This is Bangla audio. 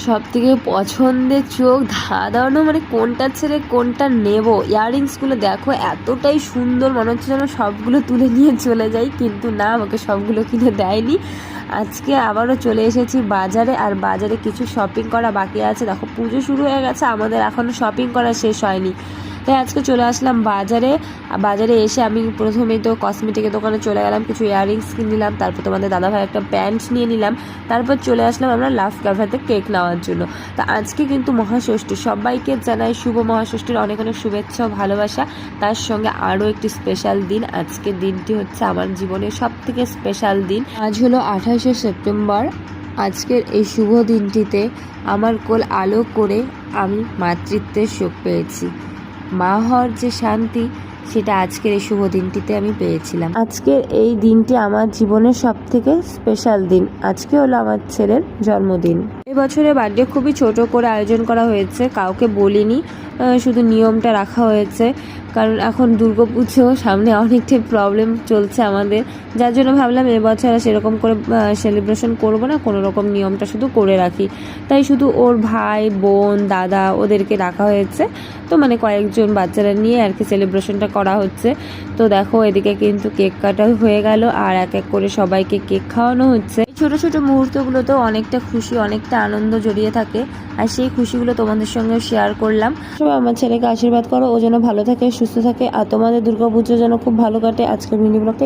সবথেকে পছন্দের চোখ ধাঁধানো, মানে কোনটা ছেড়ে কোনটা নেব। ইয়াররিংসগুলো দেখো এতটাই সুন্দর, মনে হচ্ছে যেন সবগুলো তুলে নিয়ে চলে যাই, কিন্তু না, আমাকে সবগুলো কিনে দেয়নি। আজকে আবারও চলে এসেছি বাজারে, আর বাজারে কিছু শপিং করা বাকি আছে। দেখো পুজো শুরু হয়ে গেছে, আমাদের এখনও শপিং করা শেষ হয়নি। তাই আজকে চলে আসলাম বাজারে। বাজারে এসে আমি প্রথমেই তো কসমেটিকের দোকানে চলে গেলাম, কিছু ইয়াররিংস কিনে নিলাম, তারপর তোমাদের দাদাভাই একটা প্যান্ট নিয়ে নিলাম, তারপর চলে আসলাম আমরা লাভ ক্যাফেতে কেক নেওয়ার জন্য। তা আজকে কিন্তু মহাষষ্ঠী, সবাইকে জানাই শুভ মহাষষ্ঠীর অনেক অনেক শুভেচ্ছা ও ভালোবাসা। তার সঙ্গে আরও একটি স্পেশাল দিন, আজকের দিনটি হচ্ছে আমার জীবনের সবথেকে স্পেশাল দিন। আজ হলো 28শে সেপ্টেম্বর। আজকের এই শুভ দিনটিতে আমার কোল আলো করে আমি মাতৃত্বের সুখ পেয়েছি। মা হওয়ার যে শান্তি, সেটা আজকের এই শুভ দিনটিতে আমি পেয়েছিলাম। আজকের এই দিনটি আমার জীবনের সবথেকে স্পেশাল দিন। আজকে হলো আমার ছেলের জন্মদিন। এবছরে বার্থডে খুবই ছোট করে আয়োজন করা হয়েছে, কাউকে বলিনি, শুধু নিয়মটা রাখা হয়েছে। কারণ এখন দুর্গাপুজো সামনে, অনেকটাই প্রবলেম চলছে আমাদের, যার জন্য ভাবলাম এবছর সেরকম করে সেলিব্রেশন করব না, কোনো রকম নিয়মটা শুধু করে রাখি। তাই শুধু ওর ভাই বোন দাদা ওদেরকে রাখা হয়েছে, তো মানে কয়েকজন বাচ্চারা নিয়ে আর কি সেলিব্রেশনটা করা হচ্ছে। তো দেখো এদিকে কিন্তু কেক কাটা হয়ে গেল, আর এক এক করে সবাইকে কেক খাওয়ানো হচ্ছে। ছোট ছোট মুহূর্তগুলোতেও অনেকটা খুশি, অনেকটা আনন্দ জড়িয়ে থাকে, আর সেই খুশিগুলো তোমাদের সঙ্গে শেয়ার করলাম। সবাই আমার ছেলেকে আশীর্বাদ করো, ও যেন ভালো থাকে সুস্থ থাকে, আর তোমাদের দুর্গাপুজো যেন খুব ভালো কাটে। আজকের মিনি ব্লগটা